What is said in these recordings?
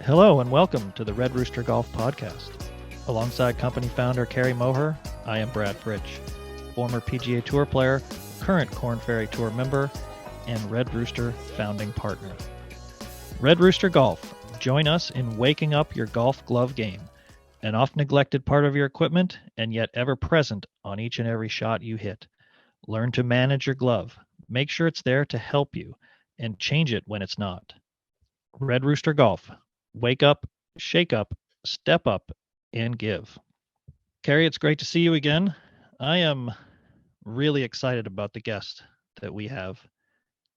Hello and welcome to the Red Rooster Golf Podcast. Alongside company founder Kerry Moher, I am Brad Fritch, former PGA Tour player, current Korn Ferry Tour member, and Red Rooster founding partner. Red Rooster Golf, join us in waking up your golf glove game, an oft-neglected part of your equipment and yet ever present on each and every shot you hit. Learn to manage your glove, make sure it's there to help you, and change it when it's not. Red Rooster Golf. Wake up, shake up, step up, and give. Kerry, it's great to see you again. I am really excited about the guest that we have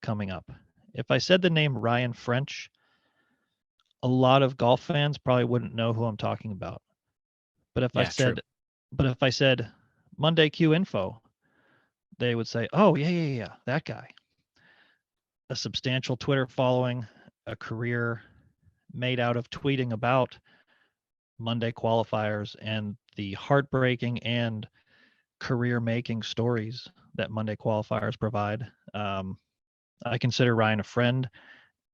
coming up. If I said the name Ryan French, a lot of golf fans probably wouldn't know who I'm talking about. But if I True. said Monday Q Info, they would say, "Oh, yeah, that guy." A substantial Twitter following, a career made out of tweeting about Monday qualifiers and the heartbreaking and career-making stories that Monday qualifiers provide. I consider Ryan a friend,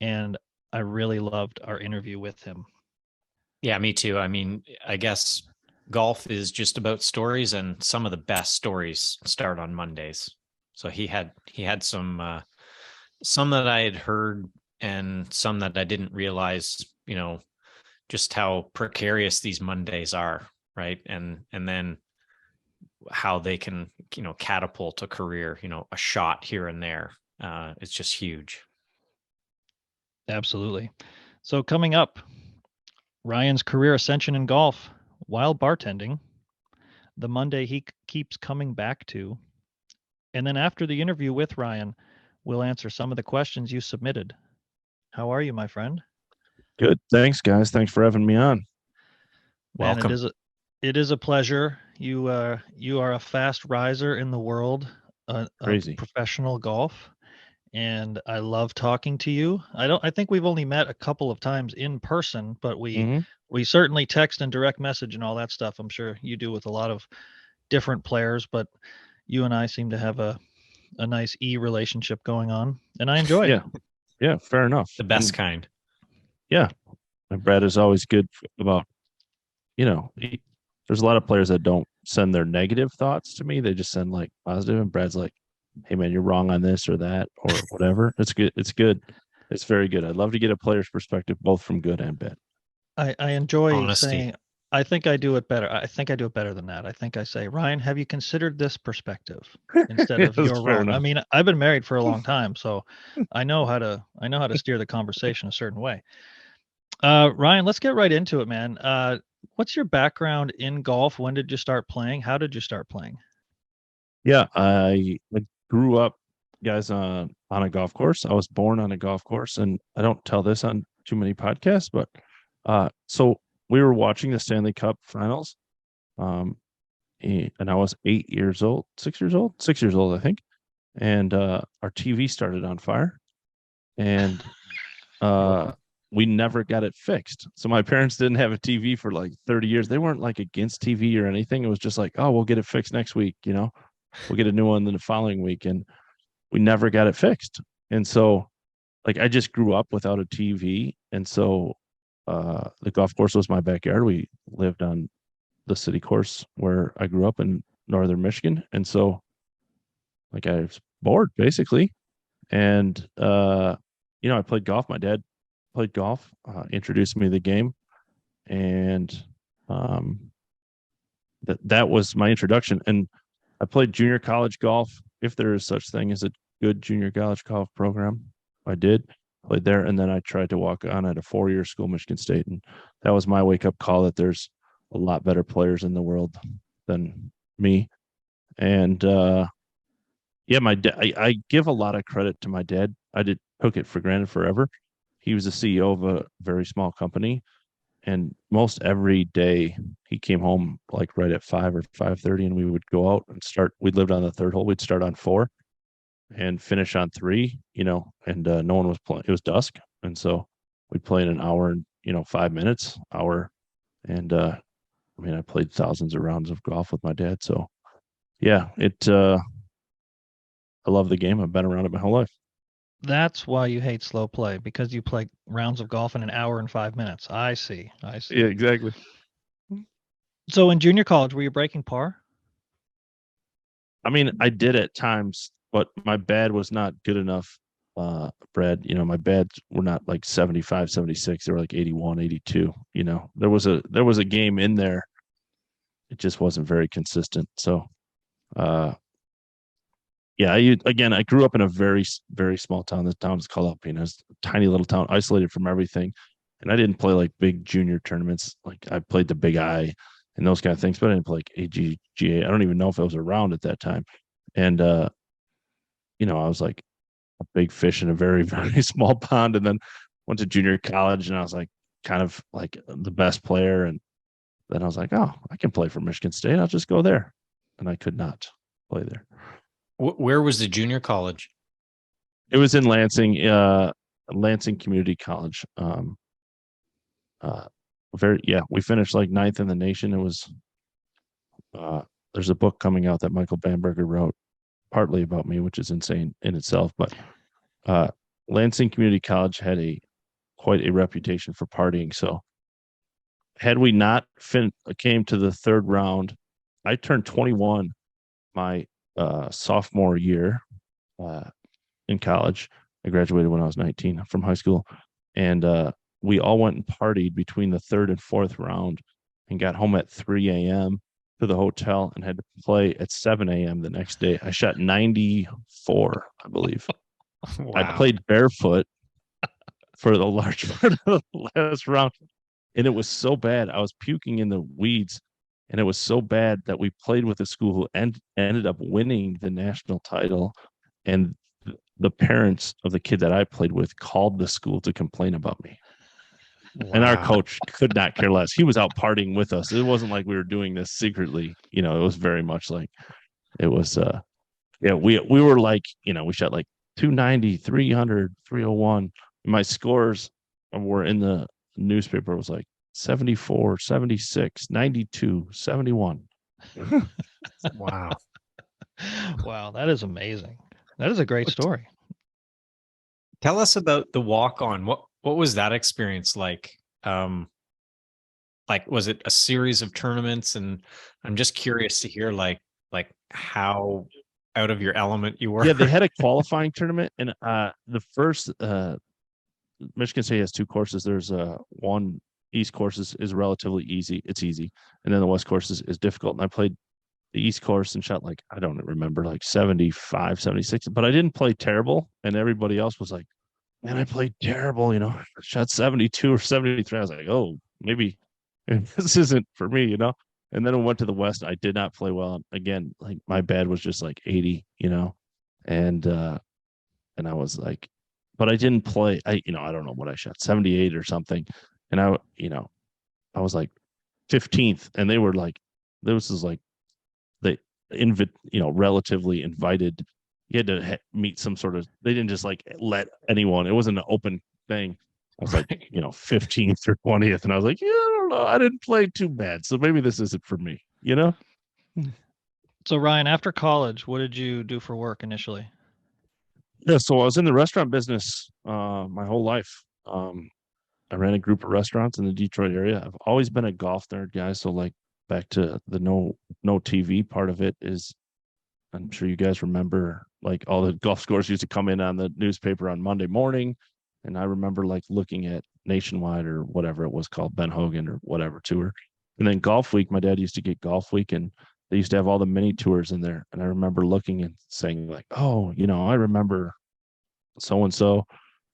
and I really loved our interview with him. Yeah, me too. I mean, I guess golf is just about stories, and some of the best stories start on Mondays. So he had some that I had heard and some that I didn't realize, just how precarious these Mondays are, right? And then how they can, catapult a career, a shot here and there. It's just huge. Absolutely. So coming up, Ryan's career ascension in golf while bartending, the Monday he keeps coming back to, and then after the interview with Ryan, we'll answer some of the questions you submitted. How are you, my friend? Good. Thanks, guys. Thanks for having me on. Man, Welcome. it is a pleasure. You are a fast riser in the world of Crazy. professional golf, and I love talking to you. I think we've only met a couple of times in person, but we certainly text and direct message and all that stuff. I'm sure you do with a lot of different players, but you and I seem to have a nice relationship going on, and I enjoy it. Yeah, fair enough. The best kind. Yeah. And Brad is always good about, there's a lot of players that don't send their negative thoughts to me. They just send like positive, and Brad's like, "Hey man, you're wrong on this or that or whatever." It's good. It's good. It's very good. I'd love to get a player's perspective, both from good and bad. I enjoy Honesty. saying, I think I do it better. I think I do it better than that. I think I say, Ryan, have you considered this perspective instead of That's you're fair wrong? I enough. mean, I've been married for a long time, so I know how to steer the conversation a certain way. Ryan, let's get right into it, man. What's your background in golf? When did you start playing? How did you start playing? Yeah, I grew up, guys, on a golf course. I was born on a golf course, and I don't tell this on too many podcasts, but so we were watching the Stanley Cup Finals, and I was 8 years old, 6 years old, 6 years old, I think, and our TV started on fire, and we never got it fixed. So my parents didn't have a TV for like 30 years. They weren't like against TV or anything. It was just like, oh, we'll get it fixed next week, we'll get a new one the following week. And we never got it fixed. And so like I just grew up without a TV. And so the golf course was my backyard. We lived on the city course where I grew up in northern Michigan. And so like I was bored basically. And I played golf. My dad played golf, introduced me to the game. And that was my introduction. And I played junior college golf, if there is such thing as a good junior college golf program. I did played there, and then I tried to walk on at a 4-year school, Michigan State, and that was my wake up call that there's a lot better players in the world than me. And I give a lot of credit to my dad. Took it for granted forever. He was the CEO of a very small company, and most every day he came home like right at 5 or 5:30, and we would go out and start. We lived on the third hole. We'd start on 4 and finish on 3. And no one was playing. It was dusk, and so we'd play in an hour and 5 minutes, hour. And I played thousands of rounds of golf with my dad. So yeah, I love the game. I've been around it my whole life. That's why you hate slow play, because you play rounds of golf in an hour and 5 minutes. I see. Yeah, exactly. So in junior college, were you breaking par? I mean, I did at times, but my bad was not good enough. Brad, my bads were not like 75, 76. They were like 81, 82. There was a game in there. It just wasn't very consistent. So, uh, yeah, I grew up in a very, very small town. This town is called Alpena. It's a tiny little town, isolated from everything. And I didn't play like big junior tournaments. Like I played the Big I and those kind of things, but I didn't play like AGGA. I don't even know if I was around at that time. And I was like a big fish in a very, very small pond. And then went to junior college, and I was like kind of like the best player. And then I was like, oh, I can play for Michigan State. I'll just go there. And I could not play there. Where was the junior college? It was in Lansing Community College. We finished like ninth in the nation. It was there's a book coming out that Michael Bamberger wrote, partly about me, which is insane in itself. But Lansing Community College had quite a reputation for partying. So had we not came to the third round, I turned 21 my sophomore year in college. I graduated when I was 19 from high school, and we all went and partied between the third and fourth round, and got home at 3 a.m. to the hotel and had to play at 7 a.m. the next day. I shot 94, I believe. Wow. I played barefoot for the large part of the last round, and it was so bad. I was puking in the weeds, and it was so bad that we played with a school who ended up winning the national title, and the parents of the kid that I played with called the school to complain about me. Wow. And our coach could not care less. He was out partying with us. It wasn't like we were doing this secretly. It was very much like it was we were like, we shot like 290, 300, 301. My scores were in the newspaper. It was like 74, 76, 92, 71. Wow. Wow, that is amazing. That is a great story. Tell us about the walk on. What was that experience like? Like, was it a series of tournaments? And I'm just curious to hear like how out of your element you were. Yeah, they had a qualifying tournament, and the first Michigan State has two courses. There's one East course is relatively easy. It's easy, and then the West course is difficult. And I played the East course and shot like, I don't remember, like 75, 76, but I didn't play terrible. And everybody else was like, man, I played terrible, shot 72 or 73. I was like, oh, maybe this isn't for me. And then I went to the West. I did not play well. Again, like my bad was just like 80, and I was like, but I didn't play. I don't know what I shot, 78 or something. And I was like 15th, and they were like, this is like the relatively invited. You had to meet some sort of, they didn't just like let anyone, it wasn't an open thing. I was like, 15th or 20th. And I was like, yeah, I don't know. I didn't play too bad. So maybe this isn't for me, So Ryan, after college, what did you do for work initially? Yeah. So I was in the restaurant business my whole life. I ran a group of restaurants in the Detroit area. I've always been a golf nerd, guys. So like back to the no TV part of it is, I'm sure you guys remember, like all the golf scores used to come in on the newspaper on Monday morning. And I remember like looking at Nationwide or whatever it was called, Ben Hogan or whatever tour. And then Golf Week, my dad used to get Golf Week, and they used to have all the mini tours in there. And I remember looking and saying like, oh, I remember so-and-so,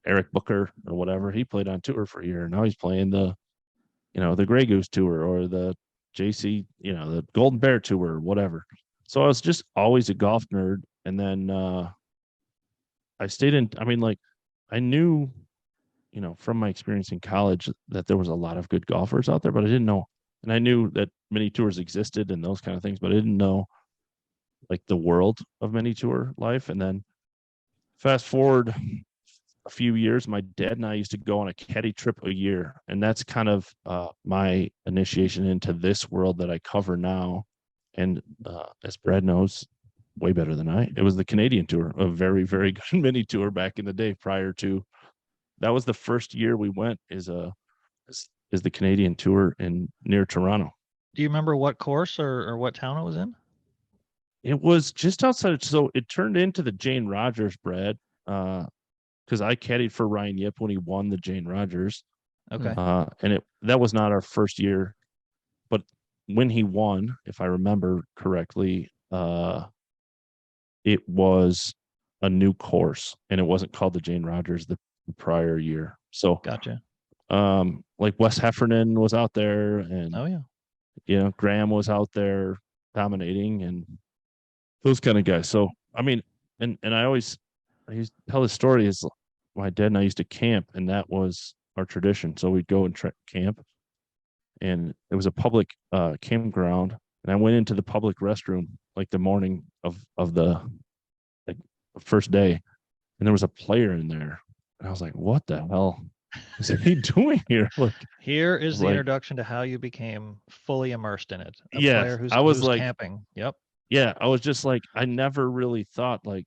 Eric Booker or whatever. He played on tour for a year. Now he's playing the Grey Goose tour or the JC, the Golden Bear tour or whatever. So I was just always a golf nerd. And then I stayed in, I knew, from my experience in college that there was a lot of good golfers out there, but I didn't know. And I knew that mini tours existed and those kind of things, but I didn't know like the world of mini tour life. And then fast forward a few years, my dad and I used to go on a caddy trip a year. And that's kind of my initiation into this world that I cover now. And as Brad knows, way better than I. It was the Canadian Tour, a very, very good mini tour back in the day. Prior to that, was the first year we went. Is the Canadian Tour in near Toronto. Do you remember what course or what town it was in? It was just outside. So it turned into the Jane Rogers, Brad, because I caddied for Ryan Yip when he won the Jane Rogers. Okay. And that was not our first year, but when he won, if I remember correctly, it was a new course, and it wasn't called the Jane Rogers the prior year. So, Gotcha. like Wes Heffernan was out there, and Oh yeah. Graham was out there dominating, and those kind of guys. So, I mean, and I used to tell the story is my dad and I used to camp, and that was our tradition. So we'd go and camp, and it was a public campground, and I went into the public restroom like the morning of the like first day, and there was a player in there, and I was like, "What the hell is he doing here?" Like, Here is the like, introduction to how you became fully immersed in it. A yeah, player I was who's like, camping. Yep. yeah, I was just like, I never really thought like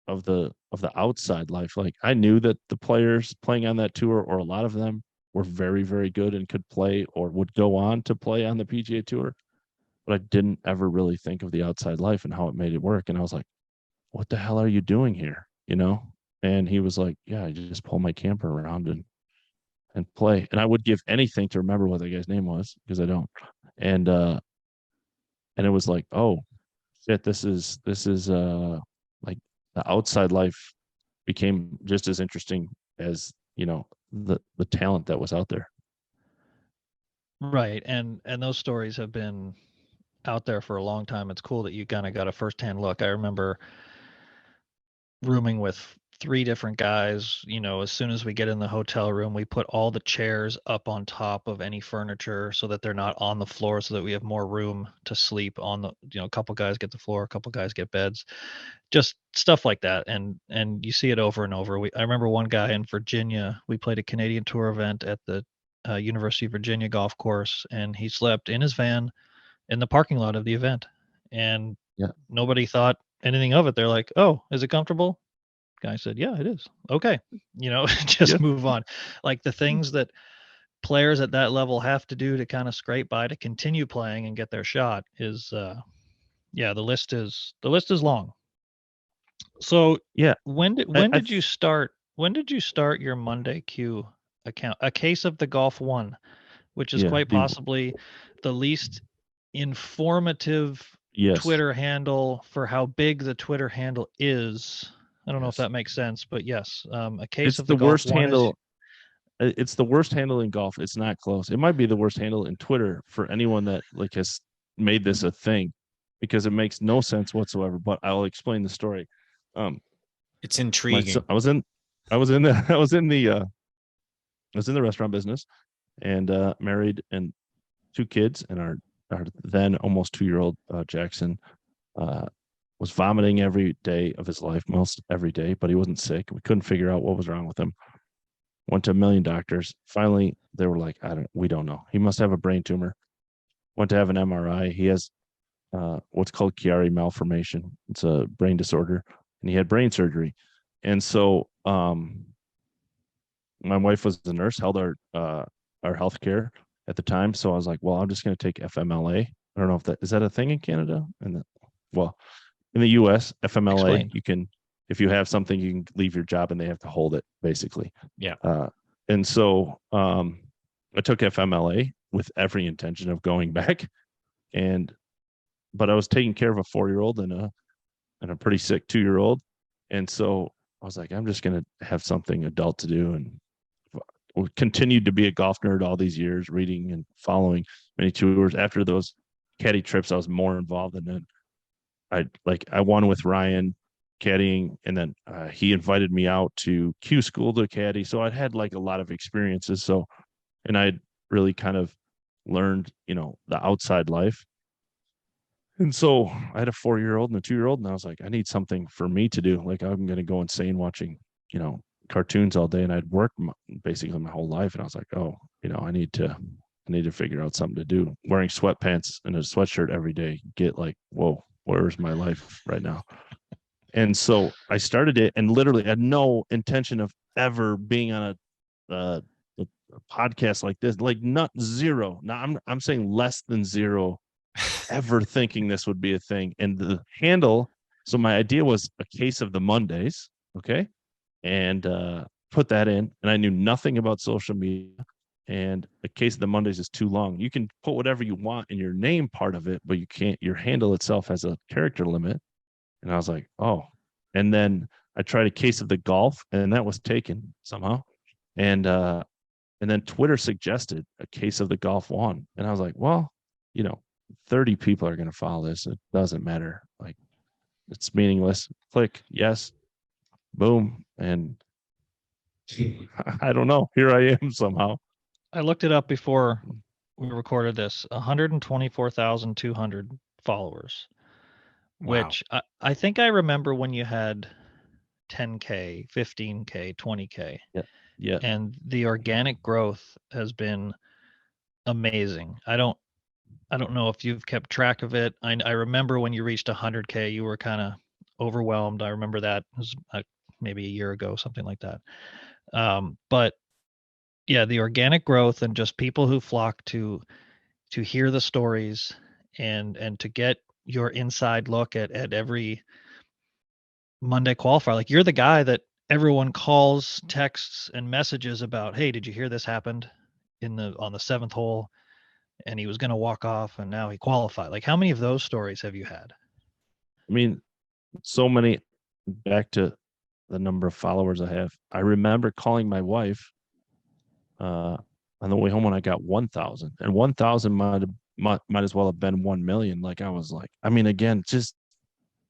of the outside life. Like, I knew that the players playing on that tour, or a lot of them, were very, very good and could play or would go on to play on the PGA Tour, but I didn't ever really think of the outside life and how it made it work. And I was like, "What the hell are you doing here?" And he was like, "Yeah, I just pull my camper around and play." And I would give anything to remember what that guy's name was, because I don't. And and it was like, oh shit, this is like the outside life became just as interesting as the talent that was out there. Right. And those stories have been out there for a long time. It's cool that you kind of got a firsthand look. I remember rooming with three different guys. As soon as we get in the hotel room, we put all the chairs up on top of any furniture so that they're not on the floor, so that we have more room to sleep on a couple guys get the floor, a couple guys get beds, just stuff like that. And you see it over and over. I remember one guy in Virginia, we played a Canadian Tour event at the University of Virginia golf course, and he slept in his van in the parking lot of the event, and Yeah. nobody thought anything of it. They're like, "Oh, is it comfortable?" Guy said, "Yeah, it is." Okay. Just Yeah. move on. Like the things that players at that level have to do to kind of scrape by to continue playing and get their shot is yeah, the list is long. So Yeah. when did I, when I did you start your Monday Q account? A Case of the Golf One, which is yeah. quite possibly the least informative Yes. Twitter handle for how big the Twitter handle is. I don't know if Yes. that makes sense, but yes, A Case It's of the the Golf worst One is handle. It's the worst handle in golf. It's not close. It might be the worst handle in Twitter for anyone that like has made this a thing, because it makes no sense whatsoever. But I'll explain the story. Um, It's intriguing. I was in I was in the I was in the restaurant business, and married, and two kids, and our then almost 2 year old Jackson uh, was vomiting every day of his life, most every day, but he wasn't sick. We couldn't figure out what was wrong with him. Went to a million doctors. Finally, they were like, we don't know. He must have a brain tumor. Went to have an MRI. He has what's called Chiari malformation. It's a brain disorder, and he had brain surgery. And so, my wife was the nurse, held our health care at the time. So I was like, well, I'm just going to take FMLA. I don't know if that is that a thing in Canada, well, in the US, FMLA, Explain. you can, if you have something, you can leave your job and they have to hold it, basically. Yeah. And so I took FMLA with every intention of going back, but I was taking care of a 4-year-old and a pretty sick 2-year-old, and so I was like, I'm just gonna have something adult to do, and continued to be a golf nerd all these years, reading and following many tours. After those caddy trips, I was more involved, and then I won with Ryan caddying, and then he invited me out to Q school to caddy. So I'd had like a lot of experiences. So, and I'd really kind of learned, the outside life. And so I had a 4-year-old and a 2-year-old, and I was like, I need something for me to do. Like, I'm going to go insane watching, cartoons all day. And I'd worked basically my whole life. And I was like, oh, I need to figure out something to do. Wearing sweatpants and a sweatshirt every day, get like, whoa, where's my life right now? And so I started it and literally had no intention of ever being on a podcast like this, like not zero. Now I'm saying less than zero ever thinking this would be a thing. And the handle, so my idea was a case of the Mondays, okay? And put that in, and I knew nothing about social media. And a case of the Mondays is too long. You can put whatever you want in your name part of it, but you can't, your handle itself has a character limit. And I was like, oh. And then I tried a case of the golf, and that was taken somehow. And then Twitter suggested a case of the golf one. And I was like, well, 30 people are going to follow this. It doesn't matter. Like, it's meaningless. Click yes, boom. And I don't know. Here I am somehow. I looked it up before we recorded this. 124,200 followers, Wow. which I think I remember when you had 10K, 15K, 20K. Yeah. Yeah. And the organic growth has been amazing. I don't know if you've kept track of it. I remember when you reached 100K, you were kind of overwhelmed. I remember that it was maybe a year ago, something like that. But yeah, the organic growth and just people who flock to hear the stories and to get your inside look at every Monday qualifier. Like, you're the guy that everyone calls, texts, and messages about. Hey, did you hear this happened on the seventh hole? And he was going to walk off, and now he qualified. Like, how many of those stories have you had? I mean, so many. Back to the number of followers I have. I remember calling my wife on the way home when I got 1,000, and 1,000 might as well have been 1 million. Like, I was like, I mean, again, just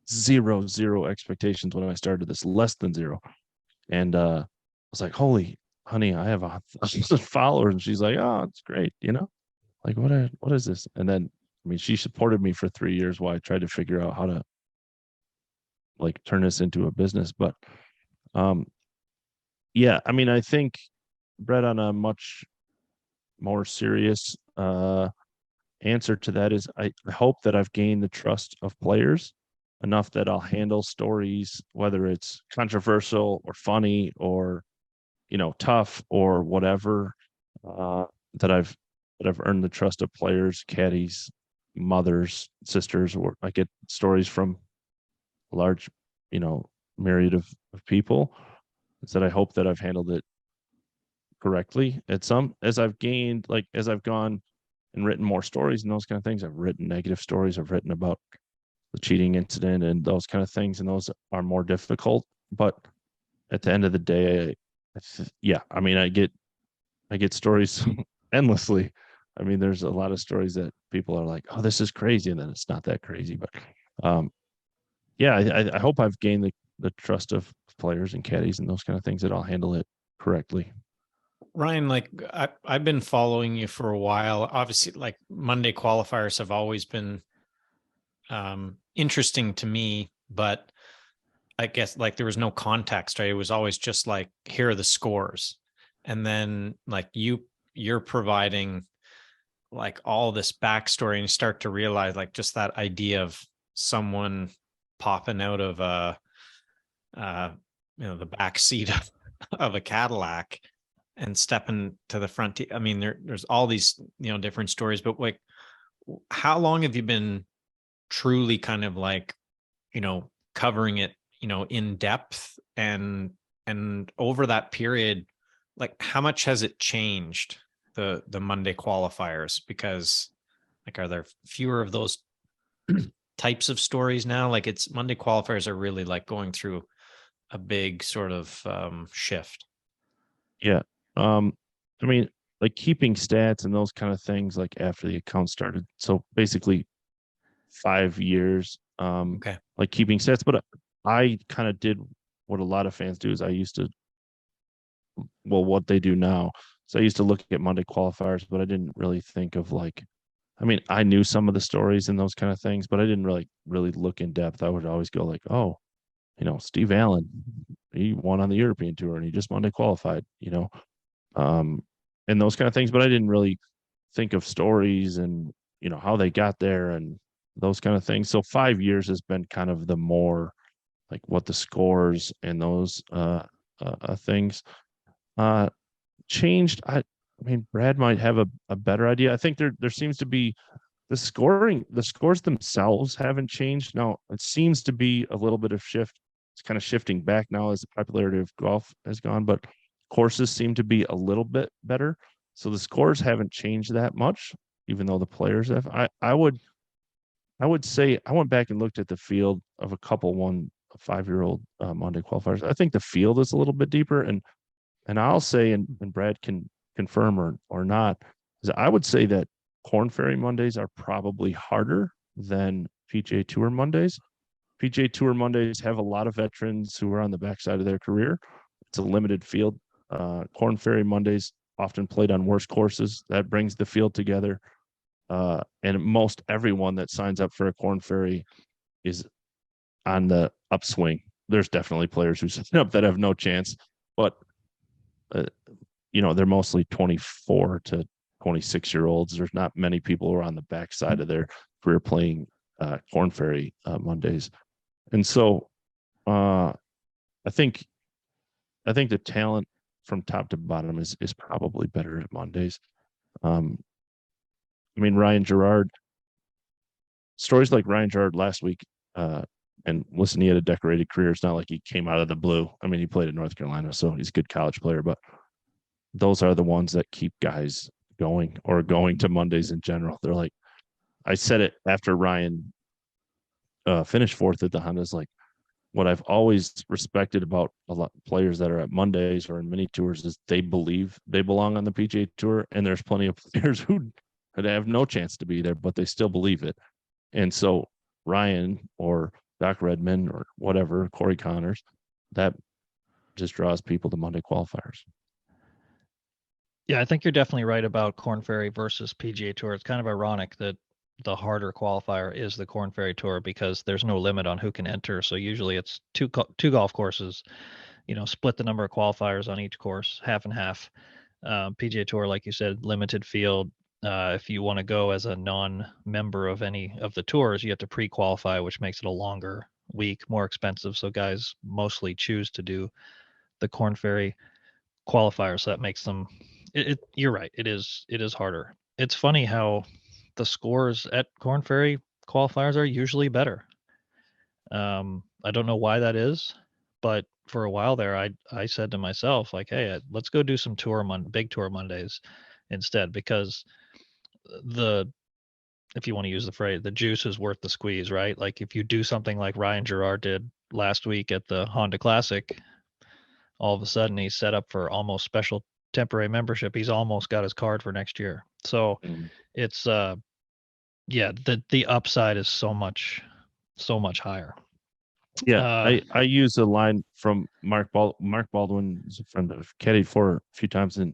zero expectations when I started this, less than zero. And I was like, holy honey, I have 1,000 followers. And she's like, oh, it's great. Like, what is this? And then, I mean, she supported me for 3 years while I tried to figure out how to like turn this into a business. But yeah, I mean, I think, Brett, on a much more serious answer to that is I hope that I've gained the trust of players enough that I'll handle stories, whether it's controversial or funny or tough or whatever, that I've earned the trust of players, caddies, mothers, sisters, or I get stories from a large, myriad of people. Is that I hope that I've handled it correctly as I've gained, like, as I've gone and written more stories and those kind of things. I've written negative stories. I've written about the cheating incident and those kind of things, and those are more difficult. But at the end of the day, yeah, I mean, I get stories endlessly. I mean, there's a lot of stories that people are like, oh, this is crazy, and then it's not that crazy. But yeah, I hope I've gained the trust of players and caddies and those kind of things, that I'll handle it correctly. Ryan, like I've been following you for a while. Obviously, like Monday qualifiers have always been interesting to me, but I guess like there was no context, right? It was always just like, here are the scores. And then like you're providing like all this backstory, and you start to realize like just that idea of someone popping out of the back seat of a Cadillac and stepping to the front. I mean, there's all these, different stories, but like, how long have you been truly kind of like, covering it, in depth, and over that period, like how much has it changed the Monday qualifiers? Because like, are there fewer of those types of stories now? Like, it's Monday qualifiers are really like going through a big sort of shift. Yeah. I mean, like keeping stats and those kind of things, like after the account started. So basically 5 years, Okay. like keeping stats. But I kind of did what a lot of fans do, is I used to, well, what they do now. So I used to look at Monday qualifiers, but I didn't really think of like, I mean, I knew some of the stories and those kind of things, but I didn't really look in depth. I would always go like, oh, Steve Allen, he won on the European Tour and he just Monday qualified, and those kind of things. But I didn't really think of stories and, how they got there and those kind of things. So 5 years has been kind of the more like what the scores and those things changed. I mean, Brad might have a better idea. I think there seems to be the scores themselves haven't changed. Now it seems to be a little bit of shift. It's kind of shifting back now as the popularity of golf has gone, but courses seem to be a little bit better. So the scores haven't changed that much, even though the players have. I would say I went back and looked at the field of a couple 5-year-old Monday qualifiers. I think the field is a little bit deeper, and I'll say, and Brad can confirm or not, is I would say that Corn Ferry Mondays are probably harder than PGA Tour Mondays. PGA Tour Mondays have a lot of veterans who are on the backside of their career. It's a limited field. Corn Ferry Mondays often played on worse courses. That brings the field together. And most everyone that signs up for a Corn Ferry is on the upswing. There's definitely players who sign up that have no chance, but they're mostly 24 to 26-year-olds. There's not many people who are on the backside of their career playing Corn Ferry Mondays, and so I think the talent from top to bottom is probably better at Mondays. I mean, stories like Ryan Gerard last week, and listen, he had a decorated career. It's not like he came out of the blue. I mean, he played at North Carolina, so he's a good college player, but those are the ones that keep guys going or going to Mondays in general. They're like, I said it after Ryan finished fourth at the Hondas, like what I've always respected about a lot of players that are at Mondays or in mini tours is they believe they belong on the PGA Tour, and there's plenty of players who have no chance to be there, but they still believe it. And so Ryan or Doc Redman or whatever, Corey Connors, that just draws people to Monday qualifiers. Yeah, I think you're definitely right about Corn Ferry versus PGA Tour. It's kind of ironic that the harder qualifier is the Corn Ferry Tour because there's no limit on who can enter. So usually it's two golf courses, split the number of qualifiers on each course, half and half. PGA Tour, like you said, limited field. If you want to go as a non-member of any of the tours, you have to pre-qualify, which makes it a longer week, more expensive. So guys mostly choose to do the Corn Ferry qualifier. So that makes them. You're right. It is harder. It's funny how the scores at Corn Ferry qualifiers are usually better. I don't know why that is, but for a while there, I said to myself, like, hey, let's go do some big tour Mondays instead, because if you want to use the phrase, the juice is worth the squeeze, right? Like if you do something like Ryan Gerard did last week at the Honda Classic, all of a sudden he's set up for almost special temporary membership. He's almost got his card for next year. So it's the upside is so much higher. Yeah, I use a line from Mark Baldwin is a friend of caddied for a few times, and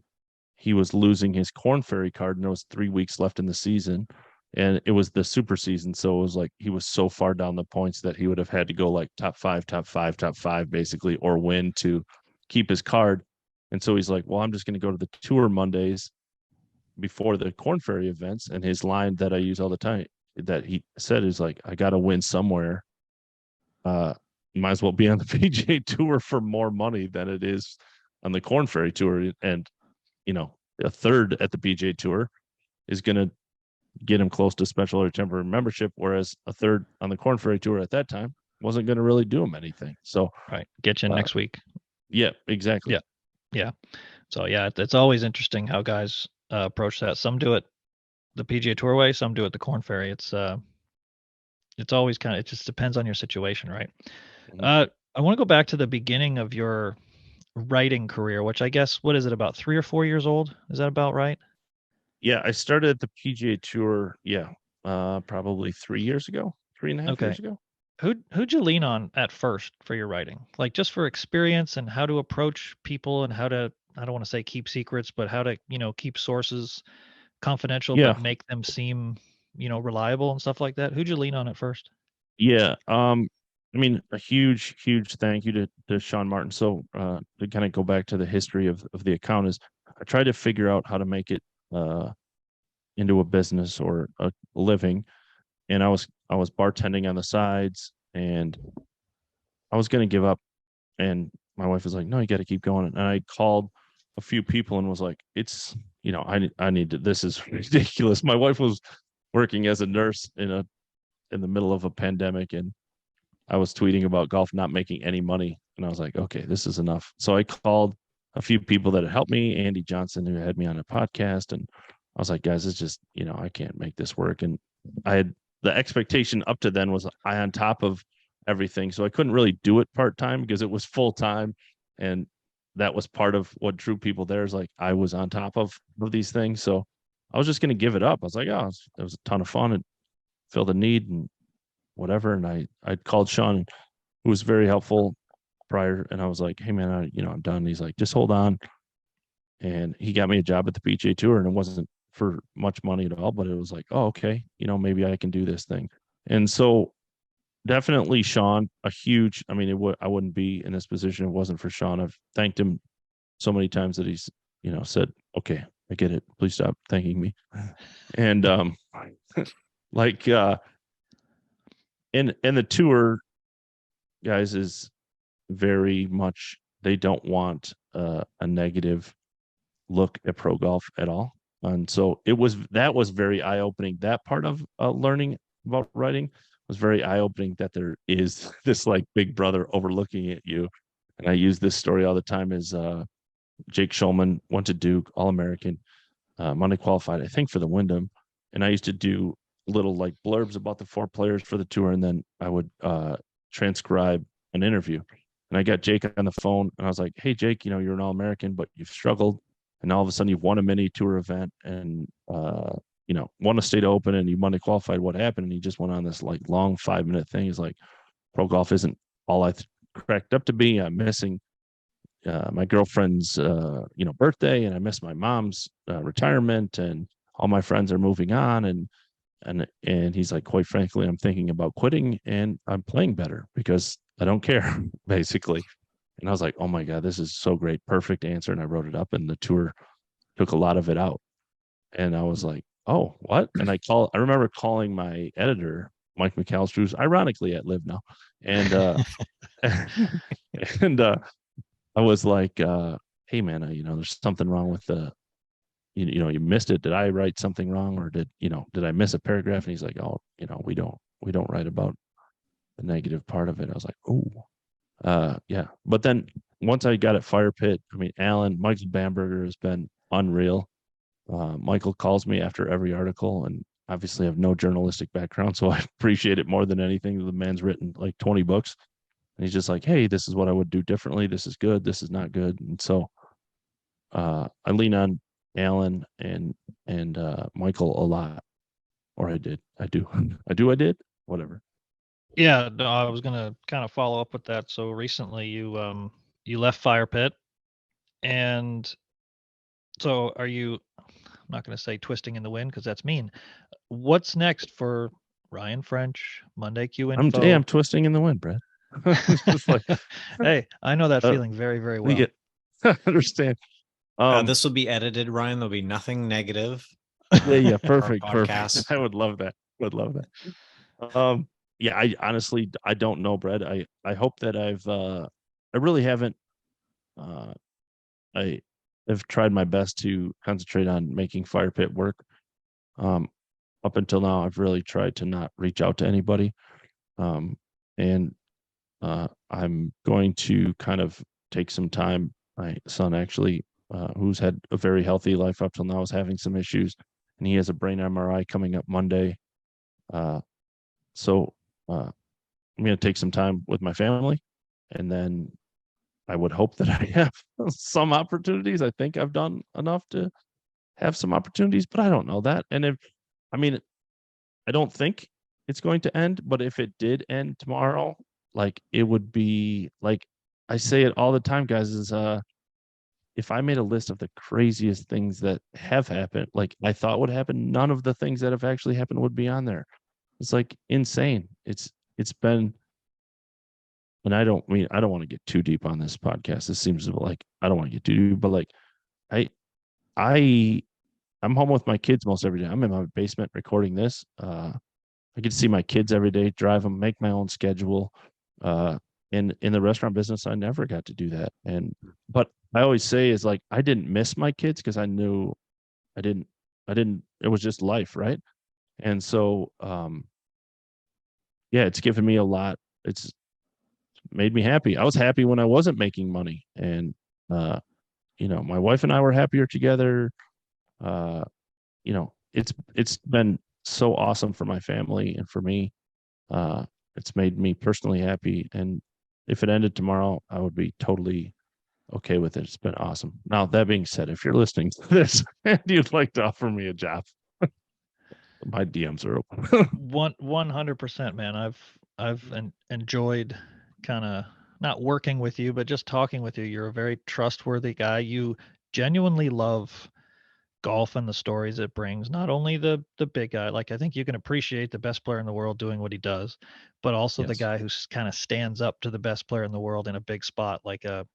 he was losing his Corn Ferry card, and there was 3 weeks left in the season, and it was the super season, so it was like he was so far down the points that he would have had to go like top five basically, or win to keep his card. And so he's like, well, I'm just going to go to the tour Mondays before the Corn Ferry events. And his line that I use all the time that he said is like, I got to win somewhere. Might as well be on the PGA Tour for more money than it is on the Corn Ferry Tour. And, a third at the PGA Tour is going to get him close to special or temporary membership, whereas a third on the Corn Ferry Tour at that time wasn't going to really do him anything. So, right, get you in next week. Yeah, exactly. Yeah. So yeah, it's always interesting how guys approach that. Some do it the PGA Tour way, some do it the Corn Ferry. It's always it just depends on your situation, right? Mhm. I want to go back to the beginning of your writing career, which I guess, what is it, about 3 or 4 years old? Is that about right? Yeah, I started at the PGA Tour. Yeah, probably 3 years ago, 3.5 Okay. years ago. Who'd you lean on at first for your writing? Like just for experience and how to approach people and how to, I don't want to say keep secrets, but how to, keep sources confidential, Yeah, but make them seem, reliable and stuff like that. Who'd you lean on at first? yeah. I mean, a huge, huge thank you to Sean Martin. So, to kind of go back to the history of the account, is I tried to figure out how to make it into a business or a living. and I was bartending on the sides, and I was going to give up. And my wife was like, "No, you got to keep going." And I called a few people and was like, "It's, I need to. This is ridiculous." My wife was working as a nurse in the middle of a pandemic, and I was tweeting about golf not making any money, and I was like, "Okay, this is enough." So I called a few people that had helped me, Andy Johnson, who had me on a podcast, and I was like, "Guys, it's just, I can't make this work." And I had the expectation up to then was I on top of everything, so I couldn't really do it part time because it was full time, and that was part of what drew people there. Is like I was on top of these things, so I was just going to give it up. I was like, "Oh, it was a ton of fun and filled a need and whatever." And I called Sean, who was very helpful prior, and I was like, "Hey man, I'm done." And he's like, "Just hold on." And he got me a job at the PGA Tour, and it wasn't for much money at all, but it was like, "Oh, okay, maybe I can do this thing." And so definitely Sean, a huge, I mean, I wouldn't be in this position if it wasn't for Sean. I've thanked him so many times that he's, said, "Okay, I get it. Please stop thanking me." And like in the tour, guys, is very much, they don't want a negative look at pro golf at all. And so that was very eye opening. That part of learning about writing was very eye opening, that there is this like big brother overlooking at you. And I use this story all the time. Is Jake Schulman went to Duke, All American, Monday qualified, I think, for the Wyndham. And I used to do little like blurbs about the 4 players for the tour, and then I would transcribe an interview. And I got Jake on the phone, and I was like, "Hey, Jake, you're an All American, but you've struggled, and all of a sudden you've won a mini tour event, and won a state open, and you Monday qualified. What happened?" And he just went on this like long 5-minute thing. He's like, "Pro golf isn't all I cracked up to be. I'm missing my girlfriend's birthday, and I miss my mom's retirement, and all my friends are moving on, and he's like, quite frankly, I'm thinking about quitting, and I'm playing better because I don't care," basically. And I was like, "Oh my God, this is so great. Perfect answer." And I wrote it up, and the tour took a lot of it out. And I was like, "Oh, what?" And I remember calling my editor, Mike McAllister, who's ironically at Live now. And and I was like, "Hey man, there's something wrong with the, you missed it. Did I write something wrong, or did I miss a paragraph?" And he's like, "Oh, we don't write about the negative part of it." I was like, "Oh, yeah." But then once I got at Fire Pit, I mean, Michael Bamberger has been unreal. Michael calls me after every article, and obviously I have no journalistic background, so I appreciate it more than anything. The man's written like 20 books, and he's just like, "Hey, this is what I would do differently. This is good. This is not good." And so I lean on Alan and Michael a lot, or I did. I do. I did. Whatever. Yeah, no, I was gonna kind of follow up with that. So recently you left Fire Pit, and so are you, I'm not gonna say twisting in the wind because that's mean. What's next for Ryan French, Monday Q Info? I'm twisting in the wind, Brad. It's just like, Hey, I know that uh, feeling very, very well. get understand. This will be edited, Ryan. There'll be nothing negative. Yeah, for our perfect. podcast. I would love that. Yeah, I honestly, I don't know, Brad. I hope that I really haven't. Uh, I have tried my best to concentrate on making Fire Pit work. Um, Up until now, I've really tried to not reach out to anybody. And I'm going to kind of take some time. My son actually, who's had a very healthy life up till now, is having some issues, and he has a brain MRI coming up Monday. So I'm going to take some time with my family, and then I would hope that I have some opportunities. I think I've done enough to have some opportunities, but I don't know that. And I mean, I don't think it's going to end, but if it did end tomorrow, like it would be like, I say it all the time, guys, is if I made a list of the craziest things that have happened, like I thought would happen, none of the things that have actually happened would be on there. It's like insane. It's been, and I don't want to get too deep on this podcast. This seems like I don't want to get too deep, but like I I I'm home with my kids most every day. I'm in my basement recording this. I get to see my kids every day, drive them, make my own schedule. Uh, in the restaurant business, I never got to do that. But I always say is like I didn't miss my kids because I knew I didn't it was just life, right? And so yeah, it's given me a lot. It's made me happy. I was happy when I wasn't making money, and uh, my wife and I were happier together. Uh, it's been so awesome for my family and for me. Uh, it's made me personally happy, and if it ended tomorrow, I would be totally okay with it. It's been awesome. Now, that being said, if you're listening to this and you'd like to offer me a job, my DMs are open. 100%, man. I've enjoyed kind of not working with you, but just talking with you. You're a very trustworthy guy. You genuinely love golf and the stories it brings. Not only the big guy, like I think you can appreciate the best player in the world doing what he does, but also the Yes. guy who kind of stands up to the best player in the world in a big spot, like a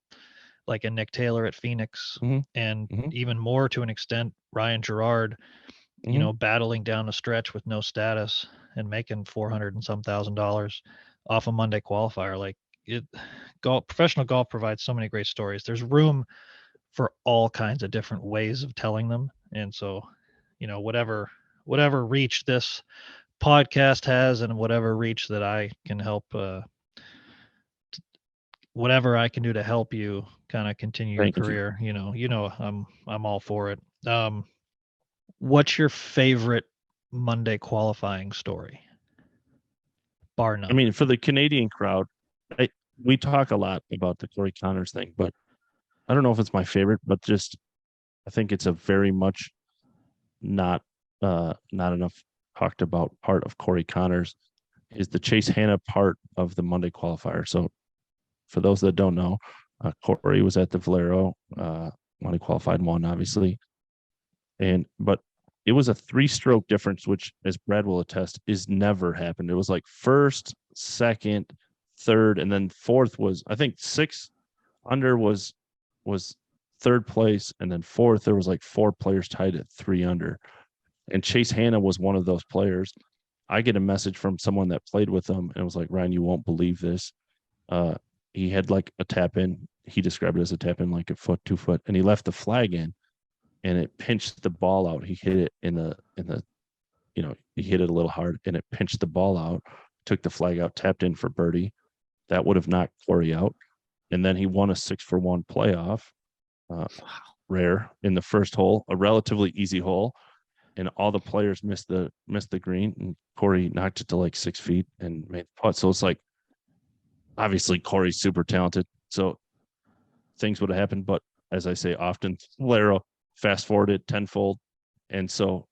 Nick Taylor at Phoenix, Mm-hmm. and Mm-hmm. even more to an extent, Ryan Gerard, Mm-hmm. battling down a stretch with no status and making 400 and some $1,000 off a Monday qualifier. Like it, professional golf provides so many great stories. There's room for all kinds of different ways of telling them. And so, whatever reach this podcast has and whatever reach that I can help, whatever I can do to help you kind of continue your Thank you. career, I'm all for it. What's your favorite Monday qualifying story? Bar I none. mean, for the Canadian crowd, we talk a lot about the Corey Connors thing, but I don't know if it's my favorite, but just I think it's a very much not not enough talked about part of Corey Connors is the Chase Hanna part of the Monday qualifier. So for those that don't know, Corey was at the Valero Monday qualified one, obviously, but it was a 3-stroke difference, which, as Brad will attest, is never happened. It was like first, second, third, and then fourth was, I think, 6 under was third place, and then fourth there was like 4 players tied at 3 under, and Chase Hanna was one of those players. I get a message from someone that played with him and was like, Ryan, you won't believe this. Uh, he had like a tap in. He described it as a tap in, like a foot, 2 foot, and he left the flag in, and it pinched the ball out. He hit it he hit it a little hard, and it pinched the ball out. Took the flag out, tapped in for birdie. That would have knocked Corey out, and then he won a 6-for-1 playoff. Rare in the first hole, a relatively easy hole, and all the players missed the green, and Corey knocked it to like 6 feet and made the putt. So it's like, obviously Corey's super talented, so things would have happened. But as I say often, Valero fast forwarded tenfold, and so,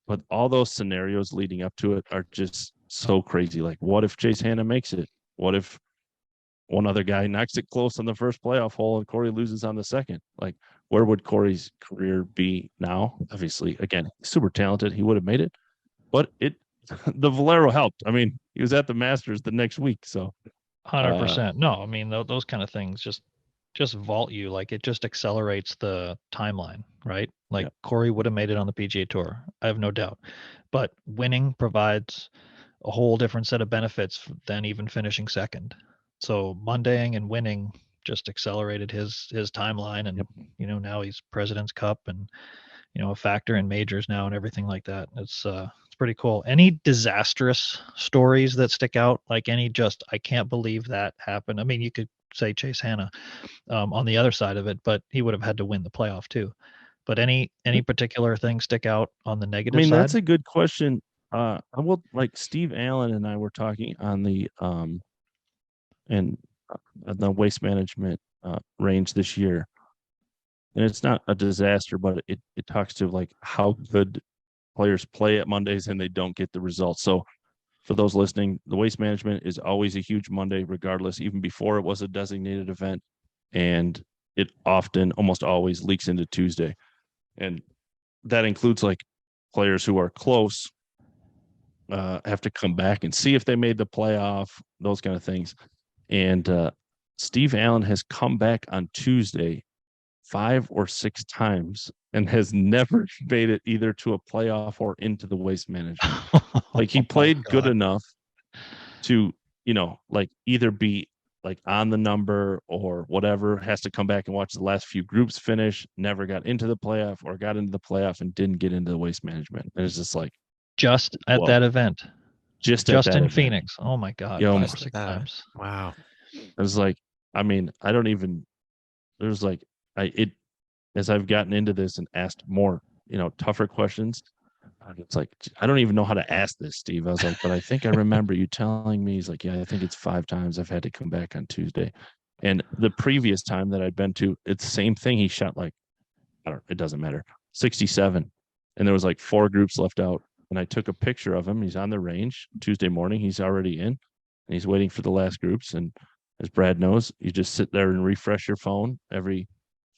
but all those scenarios leading up to it are just so crazy. Like, what if Chase Hanna makes it? What if one other guy knocks it close on the first playoff hole and Corey loses on the second? Like, where would Corey's career be now? Obviously, again, super talented. He would have made it, but the Valero helped. I mean, he was at the Masters the next week. So, 100%. No, I mean, those kind of things just vault you. Like it just accelerates the timeline, right? Like yeah, Corey would have made it on the PGA Tour. I have no doubt. But winning provides a whole different set of benefits than even finishing second. So Mondaying and winning just accelerated his timeline, and yep. now he's President's Cup and a factor in majors now and everything like that. It's pretty cool. Any disastrous stories that stick out? Like any just I can't believe that happened. I mean, you could say Chase Hanna on the other side of it, but he would have had to win the playoff too. But any particular thing stick out on the I negative mean, side? that's a good question. I will, like, Steve Allen and I were talking on and the waste management range this year, and it's not a disaster, but it talks to like how good players play at Mondays and they don't get the results. So for those listening, the waste management is always a huge Monday, regardless, even before it was a designated event, and it often, almost always, leaks into Tuesday, and that includes like players who are close have to come back and see if they made the playoff, those kind of things. And Steve Allen has come back on Tuesday 5 or 6 times and has never made it either to a playoff or into the Waste Management. Like he played good enough to, like either be like on the number or whatever, has to come back and watch the last few groups finish, never got into the playoff or got into the playoff and didn't get into the Waste Management. And it's just like just at that event. Just in event. Phoenix. Oh my God. 5 or 6 times. Wow. It was like, I mean, I don't even, there's like, as I've gotten into this and asked more, tougher questions, it's like, I don't even know how to ask this, Steve. I was like, but I think I remember you telling me. He's like, yeah, I think it's 5 times. I've had to come back on Tuesday. And the previous time that I'd been to, it's the same thing. He shot like, it doesn't matter, 67. And there was like 4 groups left out. And I took a picture of him. He's on the range Tuesday morning. He's already in and he's waiting for the last groups. And as Brad knows, you just sit there and refresh your phone every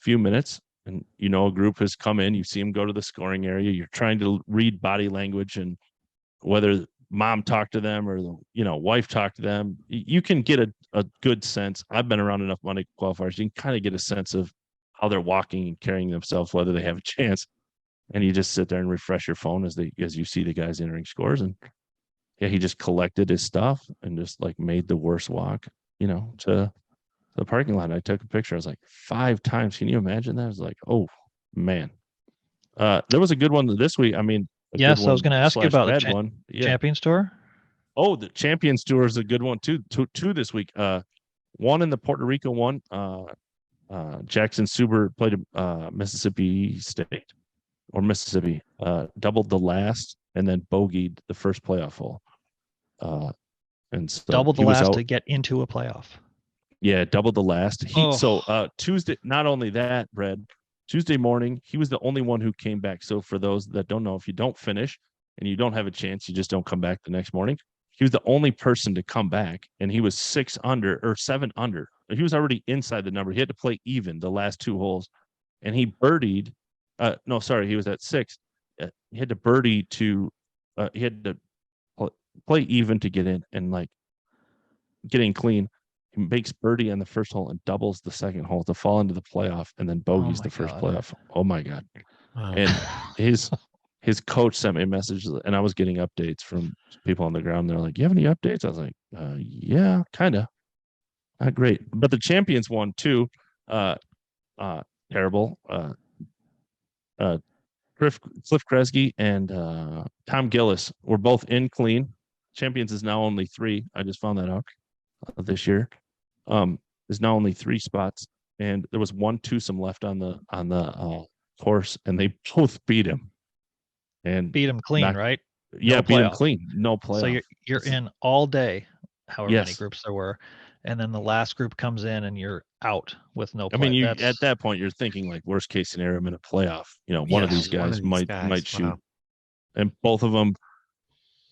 few minutes. And a group has come in, you see them go to the scoring area. You're trying to read body language and whether mom talked to them or the wife talked to them. You can get a good sense. I've been around enough Monday qualifiers. You can kind of get a sense of how they're walking and carrying themselves, whether they have a chance. And you just sit there and refresh your phone as you see the guys entering scores. And yeah, he just collected his stuff and just like made the worst walk, to the parking lot. I took a picture. I was like, 5 times. Can you imagine that? I was like, oh man. There was a good one this week. I mean, yes, I was going to ask you about the one. Yeah. Champions Tour. Oh, the Champions Tour is a good one too. Two this week. One in the Puerto Rico one. Jackson Suber played Mississippi State or Mississippi. Doubled the last and then bogeyed the first playoff hole. And so doubled the last to get into a playoff. Yeah, doubled the last. So Tuesday, not only that, Brad, Tuesday morning, he was the only one who came back. So for those that don't know, if you don't finish and you don't have a chance, you just don't come back the next morning. He was the only person to come back, and he was 6 under or 7 under. He was already inside the number. He had to play even the last 2 holes, and he birdied. No, sorry, he was at 6. He had to birdie to. He had to play even to get in, and like getting clean. He makes birdie on the first hole and doubles the second hole to fall into the playoff, and then bogeys the first playoff. Oh my God! Wow. And his coach sent me a message, and I was getting updates from people on the ground. They're like, "You have any updates?" I was like, "Yeah, kind of. Not great." But the champions won too. Terrible. Cliff Kresge and Tom Gillis were both in clean. Champions is now only 3. I just found that out this year. There's now only 3 spots, and there was 1 twosome left on the course, and they both beat him. And beat him clean, right? Yeah, beat him clean. No playoff. So you're in all day, however many groups there were, and then the last group comes in, and you're out with no play. I mean, at that point, you're thinking like worst case scenario, I'm in a playoff. One of these guys might shoot, wow. And both of them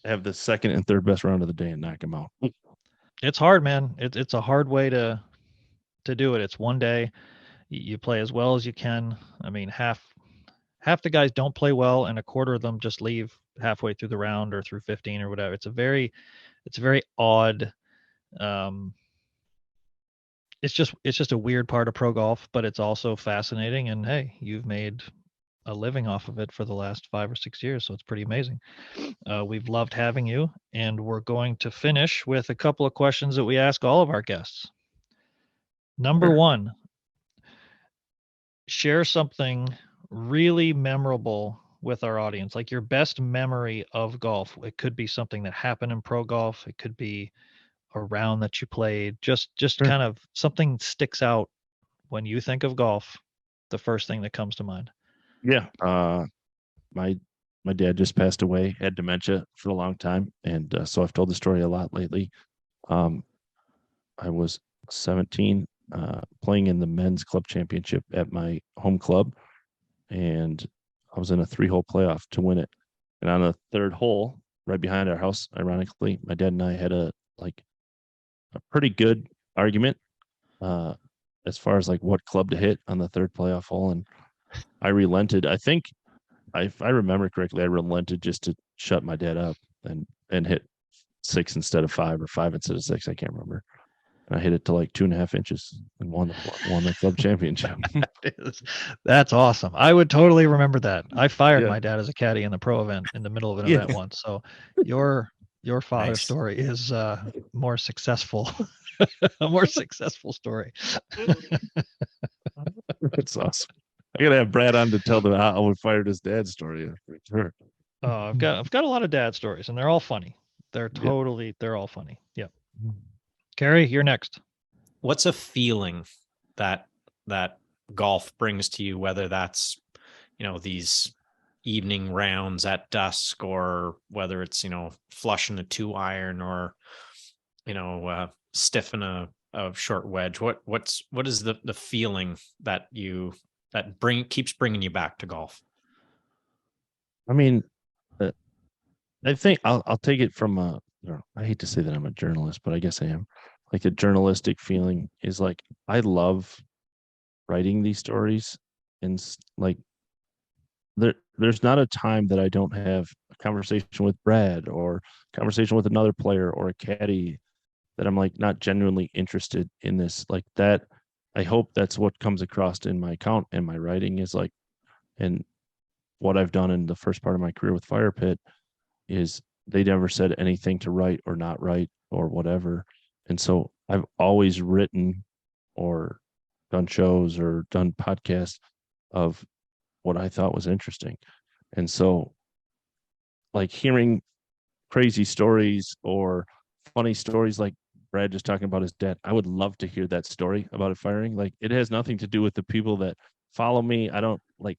have the second and third best round of the day and knock him out. It's hard, man. It's a hard way to do it. It's one day. You play as well as you can. I mean, half the guys don't play well, and a quarter of them just leave halfway through the round or through 15 or whatever. It's a very odd. It's just a weird part of pro golf, but it's also fascinating. And hey, you've made a living off of it for the last 5 or 6 years, so it's pretty amazing. We've loved having you, and we're going to finish with a couple of questions that we ask all of our guests. Number 1, share something really memorable with our audience, like your best memory of golf. It could be something that happened in pro golf. It could be a round that you played. Just sure. Kind of something sticks out when you think of golf, the first thing that comes to mind. Yeah. My dad just passed away, had dementia for a long time. And so I've told the story a lot lately. I was 17, playing in the men's club championship at my home club. And I was in a 3-hole playoff to win it. And on the 3rd hole, right behind our house, ironically, my dad and I had a pretty good argument as far as like what club to hit on the 3rd playoff hole. And I relented. I think, if I remember correctly, I relented just to shut my dad up and hit 6 instead of 5 or 5 instead of 6. I can't remember. And I hit it to like 2.5 inches and won the club championship. That's awesome. I would totally remember that. I fired Yeah. my dad as a caddy in the pro event in the middle of an Yeah. event once. So your father's Nice. story is more successful, a more successful story. That's awesome. I gotta have Brad on to tell them how we fired his dad's story. For sure. I've got a lot of dad stories, and they're all funny. They're all funny. Yeah. Carrie, you're next. What's a feeling that golf brings to you, whether that's, these evening rounds at dusk, or whether it's, flushing a 2-iron, or, stiffing a short wedge? What is the feeling that keeps bringing you back to golf? I mean, I think I'll take it from I hate to say that I'm a journalist, but I guess I am. Like, a journalistic feeling is like, I love writing these stories, and like, there's not a time that I don't have a conversation with Brad, or conversation with another player, or a caddy, that I'm like not genuinely interested in this. Like that, I hope that's what comes across in my account and my writing is like, and what I've done in the first part of my career with Fire Pit is they never said anything to write or not write or whatever. And so I've always written or done shows or done podcasts of what I thought was interesting. And so, like, hearing crazy stories or funny stories like Brad just talking about his dad, I would love to hear that story about it firing. Like, it has nothing to do with the people that follow me. I don't like,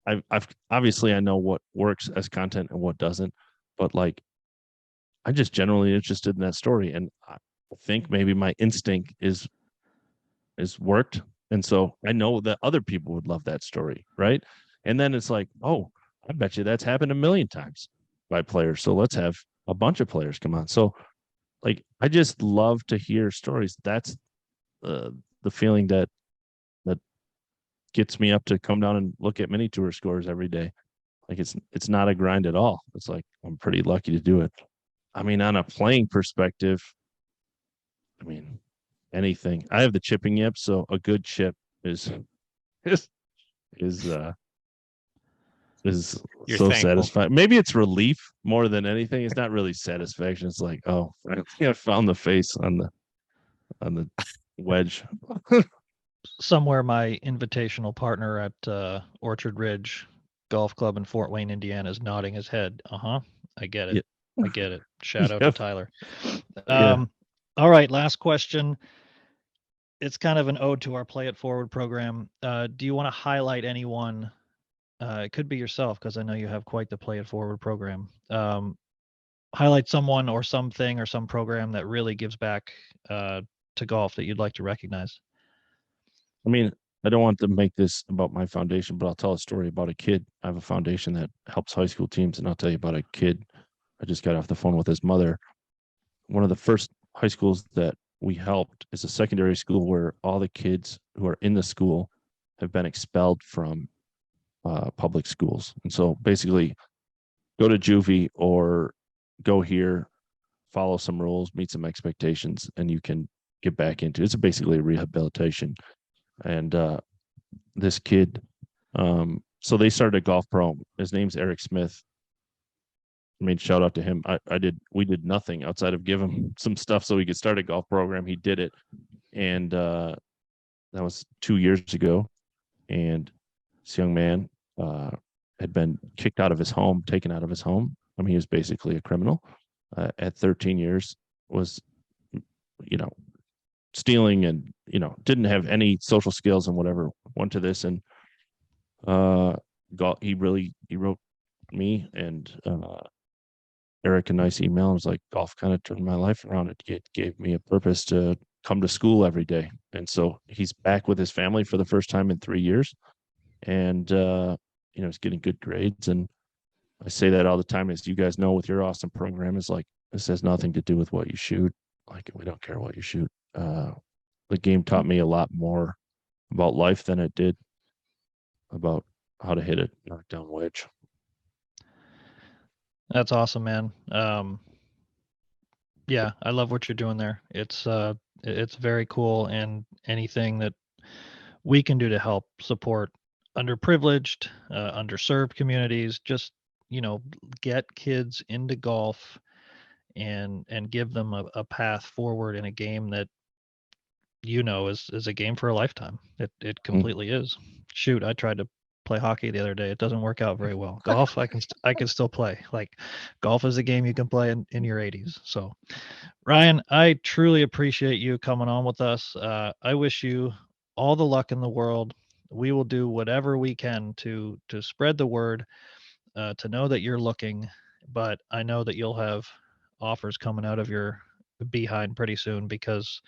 I've obviously I know what works as content and what doesn't, but like, I'm just generally interested in that story. And I think maybe my instinct is worked. And so I know that other people would love that story. Right. And then it's like, oh, I bet you that's happened a million times by players. So let's have a bunch of players come on. So, like, I just love to hear stories. That's the feeling that gets me up to come down and look at mini tour scores every day. Like, it's not a grind at all. It's like, I'm pretty lucky to do it. I mean, on a playing perspective, I mean, anything. I have the chipping yip, so a good chip is is is is You're so thankful. satisfying. Maybe it's relief more than anything. It's not really satisfaction. It's like, oh, I found the face on the wedge. Somewhere my invitational partner at Orchard Ridge Golf Club in Fort Wayne, Indiana, is nodding his head. I get it. Yeah. I get it. Shout out to Yep. Tyler. Yeah. All right, last question. It's kind of an ode to our Play It Forward program. Do you want to highlight anyone? It could be yourself, because I know you have quite the Play It Forward program. Highlight someone or something or some program that really gives back to golf that you'd like to recognize. I mean, I don't want to make this about my foundation, but I'll tell a story about a kid. I have a foundation that helps high school teams, and I'll tell you about a kid. I just got off the phone with his mother. One of the first high schools that we helped is a secondary school where all the kids who are in the school have been expelled from public schools. And so basically, go to juvie or go here, follow some rules, meet some expectations, and you can get back into it. It's basically a rehabilitation. And this kid, so they started a golf pro. His name's Eric Smith. I mean, shout out to him. We did nothing outside of give him some stuff so he could start a golf program. He did it. And that was 2 years ago. And this young man had been kicked out of his home, taken out of his home. I mean, he was basically a criminal. At 13 years, was, stealing, and, didn't have any social skills and whatever. Went to this, and he wrote me and Eric a nice email, and was like, golf kind of turned my life around. It gave me a purpose to come to school every day. And so he's back with his family for the first time in 3 years. And, he's getting good grades. And I say that all the time, as you guys know, with your awesome program, is like, this has nothing to do with what you shoot. Like, we don't care what you shoot. The game taught me a lot more about life than it did about how to hit a knockdown wedge. That's awesome, man. Yeah, I love what you're doing there. It's It's very cool, and anything that we can do to help support underprivileged, underserved communities, just, get kids into golf and give them a path forward in a game that is a game for a lifetime. It completely is. Shoot, I tried to play hockey the other day. It doesn't work out very well. Golf, I can still play. Like, golf is a game you can play in your 80s. So, Ryan, I truly appreciate you coming on with us. I wish you all the luck in the world. We will do whatever we can to spread the word, to know that you're looking, but I know that you'll have offers coming out of your behind pretty soon, because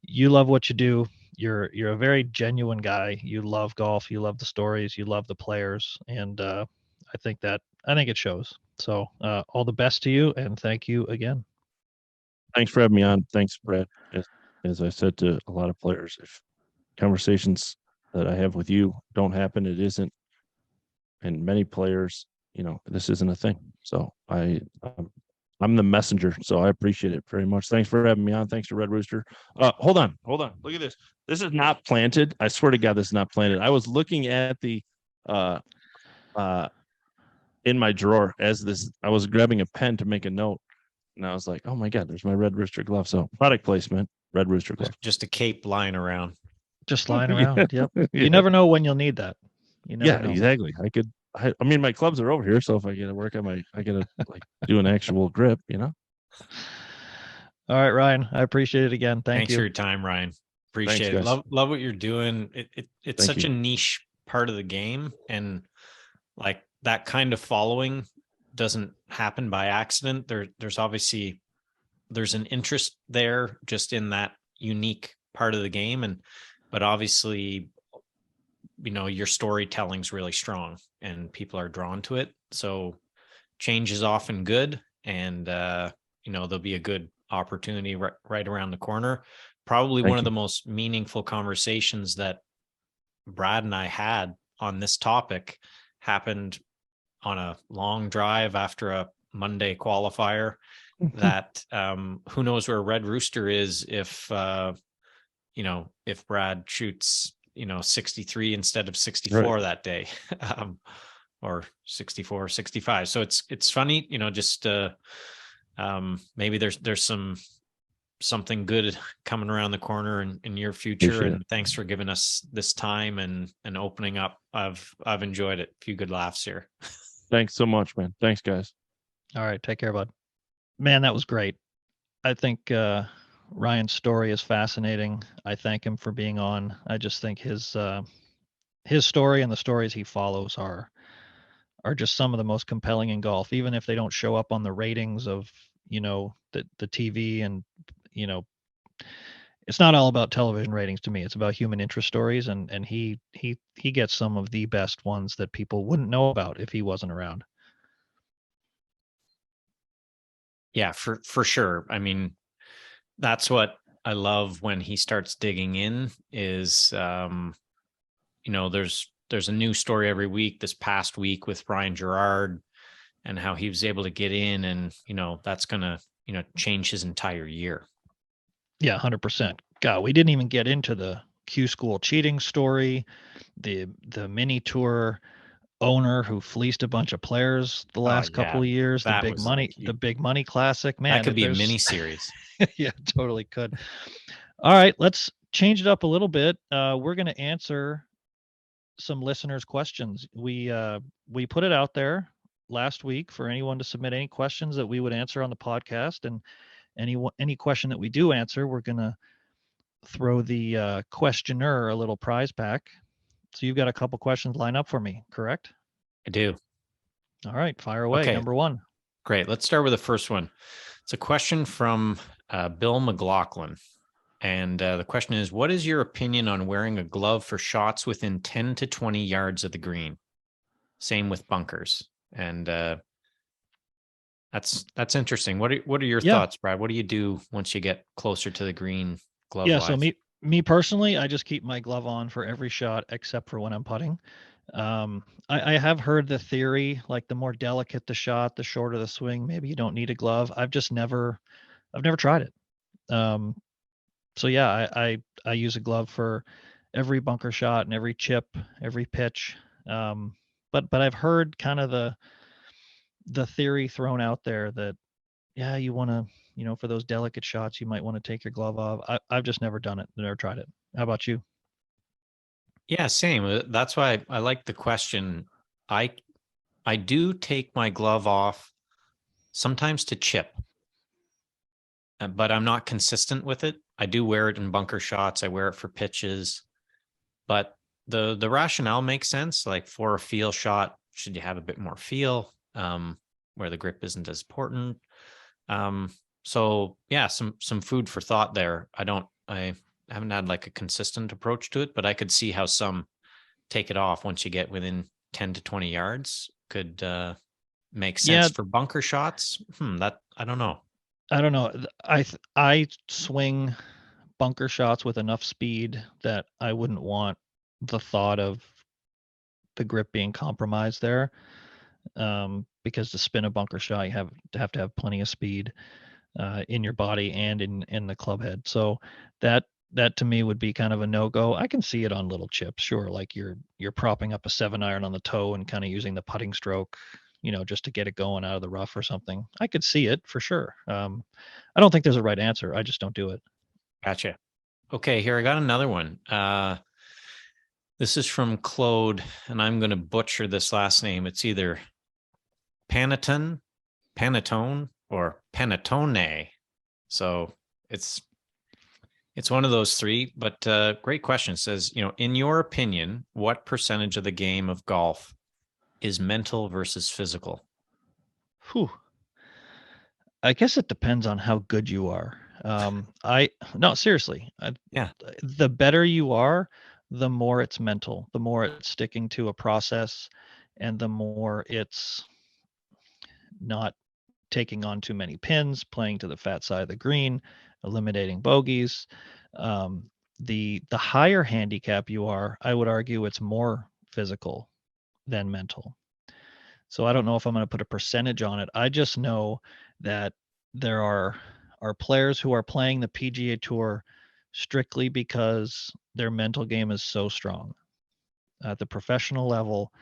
you love what you do. You're a very genuine guy. You love golf. You love the stories. You love the players, and I think it shows. So, all the best to you, and thank you again. Thanks for having me on. Thanks, Brad. As I said to a lot of players, if conversations that I have with you don't happen, it isn't. And many players, this isn't a thing. So I'm the messenger. So I appreciate it very much. Thanks for having me on. Thanks to Red Rooster. Hold on. Look at this. This is not planted. I swear to God, this is not planted. I was looking at the in my drawer I was grabbing a pen to make a note. And I was like, oh my God, there's my Red Rooster glove. So product placement, Red Rooster glove. Just a cape lying around. Just lying around. Yep. Yeah. You never know when you'll need that. You never know. Exactly. I mean, my clubs are over here. So if I get to work on I get to do an actual grip, All right, Ryan, I appreciate it again. Thanks you. for your time, Ryan. Appreciate it. Love what you're doing. It's such a niche part of the game, and like that kind of following doesn't happen by accident. There's obviously an interest there just in that unique part of the game, but obviously, your storytelling's really strong and people are drawn to it. So change is often good, and there'll be a good opportunity right around the corner. Probably one of the most meaningful conversations that Brad and I had on this topic happened on a long drive after a Monday qualifier. That who knows where Red Rooster is if Brad shoots 63 instead of 64 that day, or 64, 65. So it's funny, just maybe there's something good coming around the corner in your future. And thanks for giving us this time and opening up. I've enjoyed it. A few good laughs here. Thanks so much, man. Thanks, guys. All right. Take care, bud. Man, that was great. I think Ryan's story is fascinating. I thank him for being on. I just think his story and the stories he follows are just some of the most compelling in golf, even if they don't show up on the ratings of the TV. And it's not all about television ratings to me. It's about human interest stories, and he gets some of the best ones that people wouldn't know about if he wasn't around. Yeah, for sure. I mean, that's what I love when he starts digging in is, there's a new story every week. This past week with Ryan Gerard and how he was able to get in, and, that's going to, change his entire year. Yeah, 100%. God, we didn't even get into the Q School cheating story, the mini tour owner who fleeced a bunch of players the last couple of years, the big money classic. Man, that could be a mini series. Yeah, totally could. All right, let's change it up a little bit. We're going to answer some listeners' questions. We put it out there last week for anyone to submit any questions that we would answer on the podcast, and any question that we do answer, we're going to throw the questioner a little prize pack. So you've got a couple questions lined up for me, correct? I do. All right, fire away. Okay. Number one. Great. Let's start with the first one. It's a question from Bill McLaughlin. And the question is, what is your opinion on wearing a glove for shots within 10 to 20 yards of the green? Same with bunkers. And that's interesting. What are your thoughts, Brad? What do you do once you get closer to the green glove? Yeah, so me personally, I just keep my glove on for every shot except for when I'm putting. I have heard the theory, like the more delicate the shot, the shorter the swing, maybe you don't need a glove. I've never tried it. So yeah, I use a glove for every bunker shot and every chip, every pitch. But I've heard kind of the theory thrown out there that yeah, you want to, for those delicate shots, you might want to take your glove off. I've just never done it, never tried it. How about you? Yeah, same. That's why I like the question. I I do take my glove off sometimes to chip, but I'm not consistent with it. I do wear it in bunker shots. I wear it for pitches, but the rationale makes sense. Like for a feel shot, should you have a bit more feel, where the grip isn't as important? So yeah, some food for thought there. I haven't had like a consistent approach to it, but I could see how some take it off once you get within 10 to 20 yards could make sense Yeah, for bunker shots. That I don't know. I don't know. I swing bunker shots with enough speed that I wouldn't want the thought of the grip being compromised there. Because to spin a bunker shot, you have to have plenty of speed in your body and in the club head. So that that to me would be kind of a no go. I can see it on little chips, sure, like you're propping up a 7-iron on the toe and kind of using the putting stroke, just to get it going out of the rough or something. I could see it for sure. I don't think there's a right answer. I just don't do it. Gotcha. Okay, here I got another one. This is from Claude, and I'm going to butcher this last name. It's either Panettone, Panettone, or Panettone. So it's one of those three. But great question. It says, in your opinion, what percentage of the game of golf is mental versus physical? Whew. I guess it depends on how good you are. I no, seriously. Yeah. The better you are, the more it's mental, the more it's sticking to a process, and the more it's not taking on too many pins, playing to the fat side of the green, eliminating bogeys. The higher handicap you are, I would argue it's more physical than mental. So I don't know if I'm going to put a percentage on it. I just know that there are players who are playing the PGA Tour strictly because their mental game is so strong. At the professional level,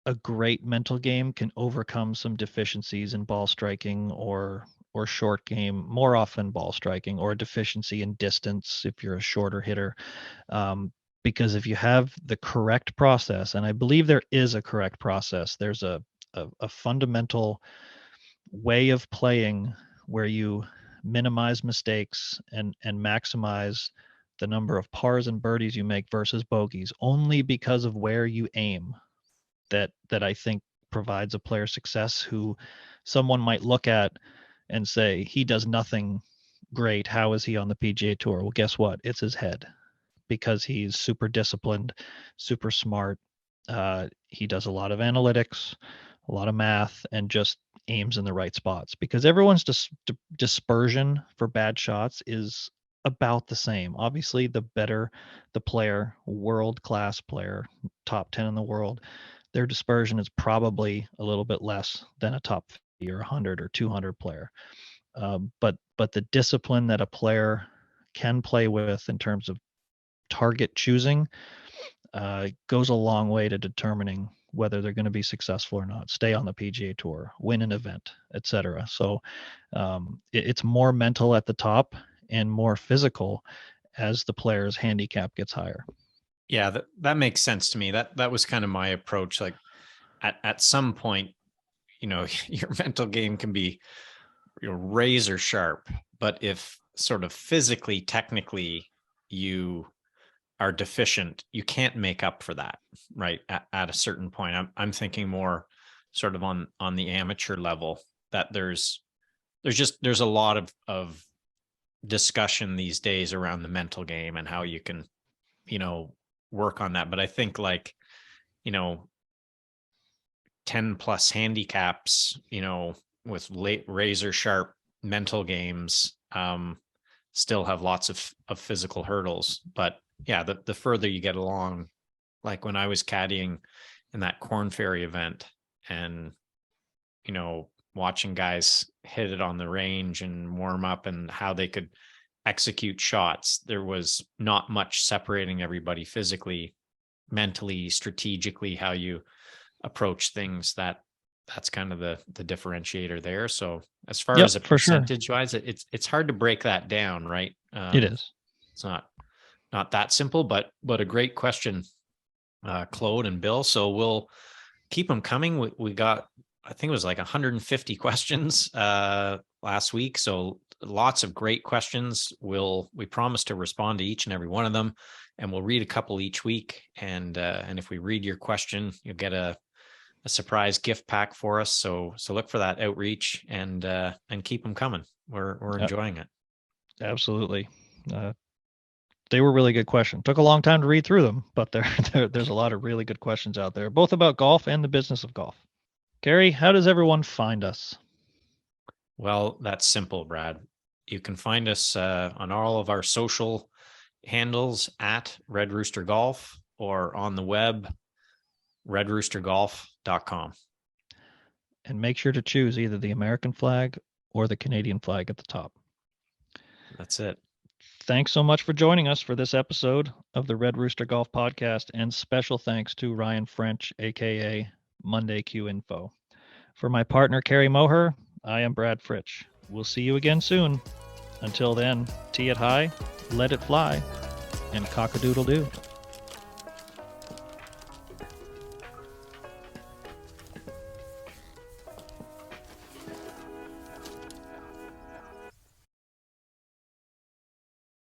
a great mental game can overcome some deficiencies in ball striking or short game, more often ball striking, or a deficiency in distance if you're a shorter hitter. Um, because if you have the correct process, and I believe there is a correct process, there's a fundamental way of playing where you minimize mistakes and maximize the number of pars and birdies you make versus bogeys only because of where you aim that I think provides a player success who someone might look at and say he does nothing great. How is he on the PGA Tour? Well, guess what? It's his head because he's super disciplined, super smart. He does a lot of analytics, a lot of math, and just aims in the right spots because everyone's dispersion for bad shots is about the same. Obviously, the better the player, world class player, top 10 in the world, their dispersion is probably a little bit less than a top 50 or 100 or 200 player. But the discipline that a player can play with in terms of target choosing goes a long way to determining whether they're going to be successful or not, stay on the PGA Tour, win an event, etc. So it's more mental at the top and more physical as the player's handicap gets higher. Yeah, that makes sense to me. That was kind of my approach. Like at some point, your mental game can be razor sharp, but if sort of physically, technically you are deficient, you can't make up for that, right? At a certain point. I'm thinking more sort of on the amateur level that there's a lot of discussion these days around the mental game and how you can, work on that. But I think like, you know, 10 plus handicaps, with late razor sharp mental games, still have lots of physical hurdles. But yeah, the further you get along, like when I was caddying in that Corn Ferry event and, watching guys hit it on the range and warm up and how they could execute shots. There was not much separating everybody physically, mentally, strategically, how you approach things. That's kind of the differentiator there. So as far Yep, as a for sure. percentage wise, it's hard to break that down, right? It is. It's not that simple, but a great question, Claude and Bill. So we'll keep them coming. We got, I think it was like 150 questions last week. So lots of great questions. We promise to respond to each and every one of them, and we'll read a couple each week. And if we read your question, you'll get a surprise gift pack for us. So look for that outreach, and keep them coming. We're enjoying it. Absolutely. They were really good questions. Took a long time to read through them, but there's a lot of really good questions out there, both about golf and the business of golf. Gary, how does everyone find us? Well, that's simple, Brad. You can find us on all of our social handles at Red Rooster Golf, or on the web, redroostergolf.com. And make sure to choose either the American flag or the Canadian flag at the top. That's it. Thanks so much for joining us for this episode of the Red Rooster Golf Podcast, and special thanks to Ryan French, aka Monday Q Info. For my partner, Carrie Moher, I am Brad Fritch. We'll see you again soon. Until then, tee it high, let it fly, and cock-a-doodle-doo.